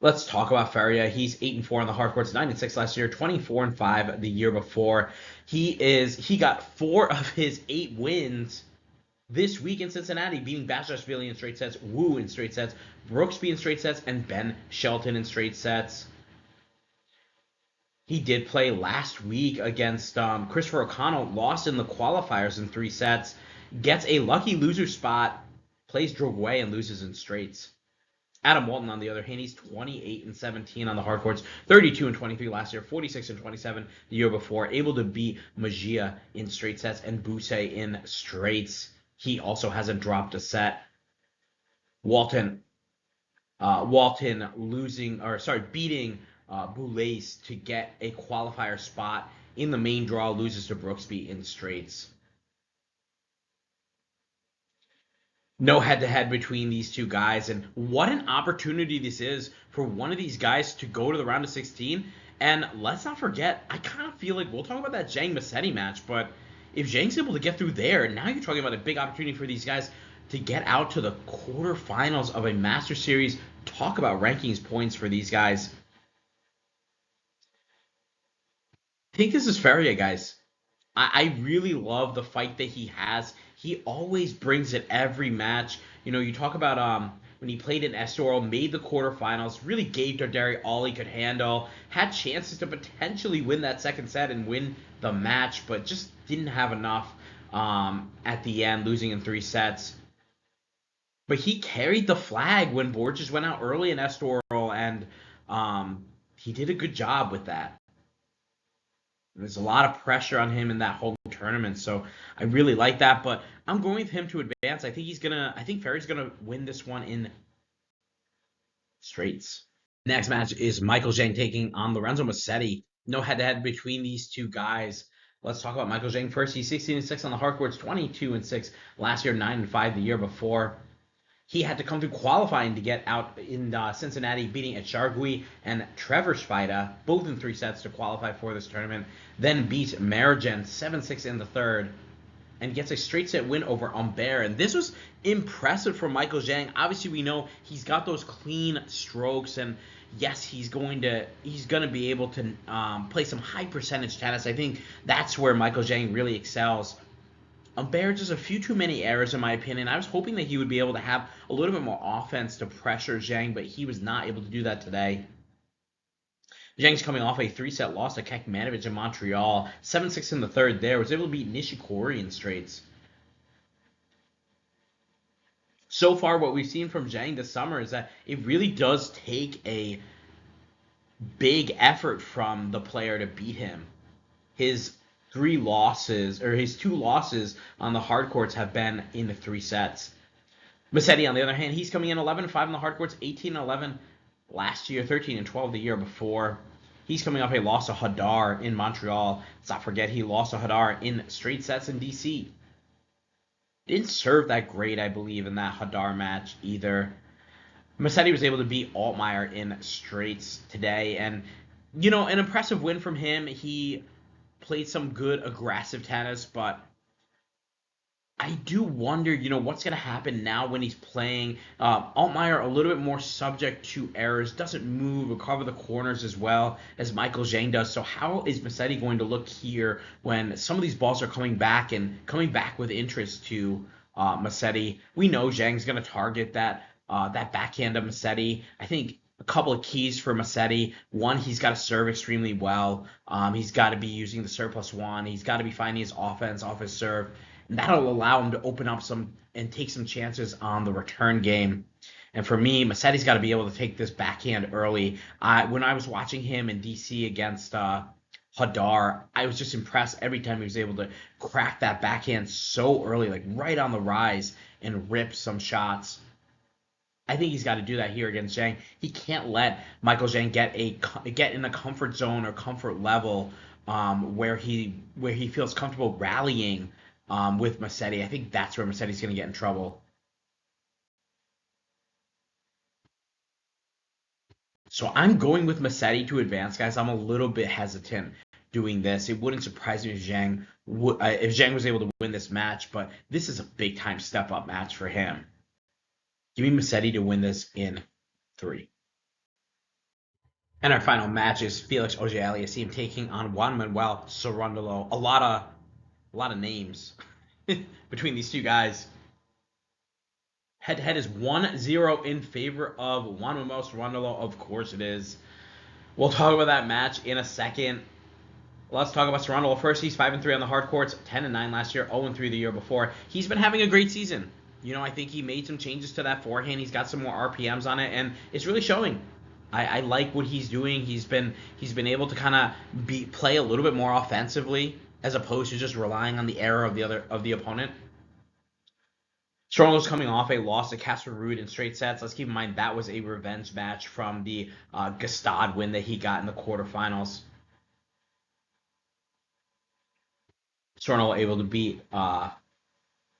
S1: Let's talk about Faria. He's 8-4 on the hard courts, 9-6 last year, 24-5 the year before. He got 4 of his 8 wins this week in Cincinnati, beating Basilashvili in straight sets, Wu in straight sets, Brooksby in straight sets, and Ben Shelton in straight sets. He did play last week against Christopher O'Connell, lost in the qualifiers in 3 sets. Gets a lucky loser spot, plays Drogway, and loses in straights. Adam Walton, on the other hand, he's 28-17 on the hard courts, 32-23 last year, 46-27 the year before, able to beat Mejia in straight sets and Buse in straights. He also hasn't dropped a set. Walton beating Boulez to get a qualifier spot in the main draw, loses to Brooksby in straights. No head-to-head between these two guys, and what an opportunity this is for one of these guys to go to the round of 16. And let's not forget, I kind of feel like we'll talk about that Zheng Musseti match, but if Zheng's able to get through there, now you're talking about a big opportunity for these guys to get out to the quarterfinals of a Master Series. Talk about rankings points for these guys. I think this is Faria, guys. I really love the fight that he has. He always brings it every match. You talk about when he played in Estoril, made the quarterfinals, really gave Jodar all he could handle, had chances to potentially win that second set and win the match, but just didn't have enough at the end, losing in 3 sets. But he carried the flag when Borges went out early in Estoril, and he did a good job with that. There's a lot of pressure on him in that whole tournament, so I really like that. But I'm going with him to advance. I think Fery's gonna win this one in straights. Next match is Michael Zheng taking on Lorenzo Musseti. No head-to-head between these two guys. Let's talk about Michael Zheng first. He's 16-6 on the hard courts, 22-6 last year, 9-5 the year before. He had to come through qualifying to get out in Cincinnati, beating Echargui and Trevor Spida, both in 3 sets to qualify for this tournament. Then beat Marijan 7-6 in the third and gets a straight set win over Humbert. And this was impressive for Michael Zheng. Obviously, we know he's got those clean strokes, and yes, he's gonna be able to play some high percentage tennis. I think that's where Michael Zheng really excels. Humbert just a few too many errors, in my opinion. I was hoping that he would be able to have a little bit more offense to pressure Zheng, but he was not able to do that today. Zheng's coming off a 3-set loss to Kekmanovic in Montreal. 7-6 in the third there. Was able to beat Nishikori in straights. So far, what we've seen from Zheng this summer is that it really does take a big effort from the player to beat him. His 2 losses on the hard courts have been in the 3 sets. Musseti, on the other hand, he's coming in 11-5 on the hard courts, 18-11 last year, 13-12 the year before. He's coming off a loss to Jodar in Montreal. Let's not forget he lost to Jodar in straight sets in DC. Didn't serve that great, I believe, in that Jodar match either. Musseti was able to beat Altmaier in straights today, and an impressive win from him. He played some good aggressive tennis, but I do wonder, what's going to happen now when he's playing. Altmaier a little bit more subject to errors, doesn't move or cover the corners as well as Michael Zheng does. So how is Musseti going to look here when some of these balls are coming back with interest to Musseti? We know Zheng's going to target that backhand of Musseti. I think a couple of keys for Musseti. One, he's got to serve extremely well. He's got to be using the serve +1. He's got to be finding his offense off his serve. And that'll allow him to open up some and take some chances on the return game. And for me, Musseti's got to be able to take this backhand early. When I was watching him in DC against Jodar, I was just impressed every time he was able to crack that backhand so early, like right on the rise, and rip some shots. I think he's got to do that here against Zheng. He can't let Michael Zheng get in a comfort zone or comfort level where he feels comfortable rallying with Musseti. I think that's where Musseti's going to get in trouble. So I'm going with Musseti to advance, guys. I'm a little bit hesitant doing this. It wouldn't surprise me if Zheng was able to win this match, but this is a big-time step-up match for him. Give me Musseti to win this in 3. And our final match is Felix Auger-Aliassime taking on Juan Manuel Cerundolo. A lot of names between these two guys. Head-to-head is 1-0 in favor of Juan Manuel Cerundolo. Of course it is. We'll talk about that match in a second. Let's talk about Cerundolo first. He's 5-3 on the hard courts, 10-9 last year, 0-3 the year before. He's been having a great season. I think he made some changes to that forehand. He's got some more RPMs on it, and it's really showing. I like what he's doing. He's been able to kind of play a little bit more offensively as opposed to just relying on the error of the opponent. Cerundolo's coming off a loss to Casper Ruud in straight sets. Let's keep in mind that was a revenge match from the Gstaad win that he got in the quarterfinals. Cerundolo able to beat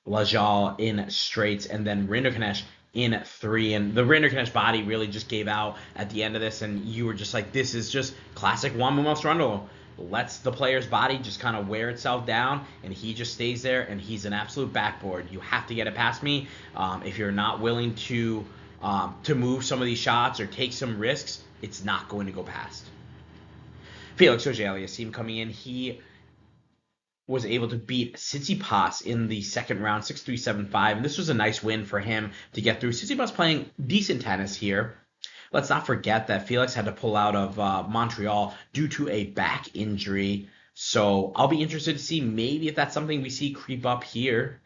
S1: Lajal in straights, and then Rinderknecht in 3. And the Rinderknecht body really just gave out at the end of this, and you were just like, this is just classic Juan Manuel Cerundolo. Lets the player's body just kind of wear itself down, and he just stays there, and he's an absolute backboard. You have to get it past me. If you're not willing to move some of these shots or take some risks, it's not going to go past. Felix Auger-Aliassime coming in, he was able to beat Tsitsipas in the second round, 6-3, 7-5, and this was a nice win for him to get through. Tsitsipas playing decent tennis here. Let's not forget that Felix had to pull out of Montreal due to a back injury, so I'll be interested to see maybe if that's something we see creep up here.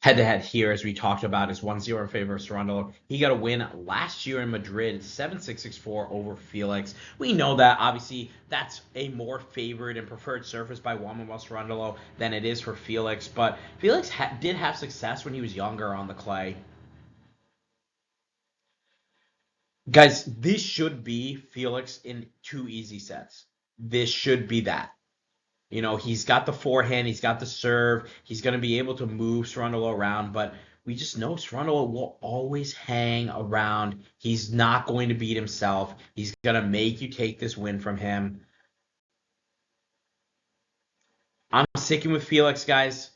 S1: Head-to-head here, as we talked about, is 1-0 in favor of Cerundolo. He got a win last year in Madrid, 7-6, 6-4 over Felix. We know that, obviously, that's a more favored and preferred surface by Juan Manuel Cerundolo than it is for Felix, but Felix did have success when he was younger on the clay. Guys, this should be Felix in 2 easy sets. This should be that. He's got the forehand, he's got the serve, he's going to be able to move Cerundolo around, but we just know Cerundolo will always hang around. He's not going to beat himself. He's going to make you take this win from him. I'm sticking with Felix, guys.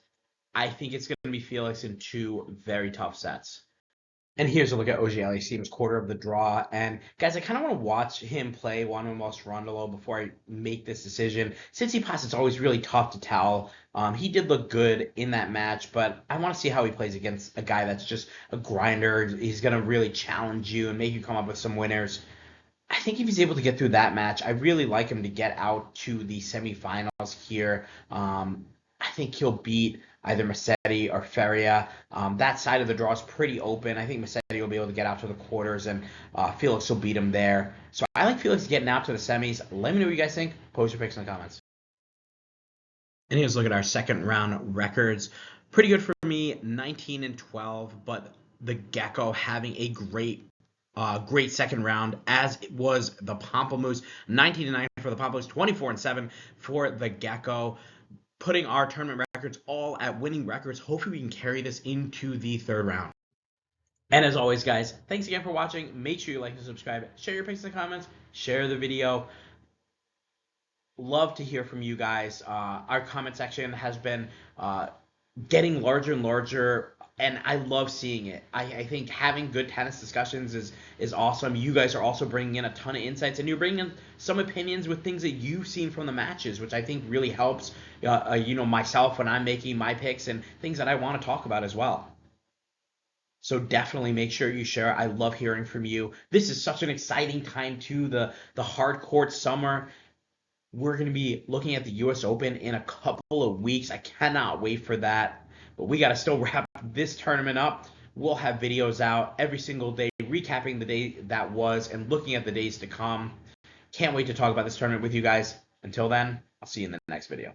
S1: I think it's going to be Felix in 2 very tough sets. And here's a look at Auger-Aliassime's quarter of the draw. And guys, I kind of want to watch him play Juan Manuel Cerundolo before I make this decision. Since he passes, it's always really tough to tell. He did look good in that match, but I want to see how he plays against a guy that's just a grinder. He's going to really challenge you and make you come up with some winners. I think if he's able to get through that match, I really like him to get out to the semifinals here. I think he'll beat either Musseti or Faria. That side of the draw is pretty open. I think Musseti will be able to get out to the quarters, and Felix will beat him there. So I like Felix getting out to the semis. Let me know what you guys think. Post your picks in the comments. And here's a look at our second round records. Pretty good for me, 19-12, but the Gecko having a great second round, as it was the Pamplemousse. 19-9 for the Pamplemousse, 24-7 for the Gecko. Putting our tournament records all at winning records. Hopefully we can carry this into the third round. And as always, guys, thanks again for watching. Make sure you like and subscribe. Share your picks in the comments. Share the video. Love to hear from you guys. Our comment section has been getting larger and larger, and I love seeing it. I think having good tennis discussions is awesome. You guys are also bringing in a ton of insights, and you're bringing in some opinions with things that you've seen from the matches, which I think really helps myself when I'm making my picks and things that I want to talk about as well. So definitely make sure you share. I love hearing from you. This is such an exciting time too, the hard court summer. We're going to be looking at the U.S. Open in a couple of weeks. I cannot wait for that. But we got to still wrap this tournament up. We'll have videos out every single day, recapping the day that was and looking at the days to come. Can't wait to talk about this tournament with you guys. Until then, I'll see you in the next video.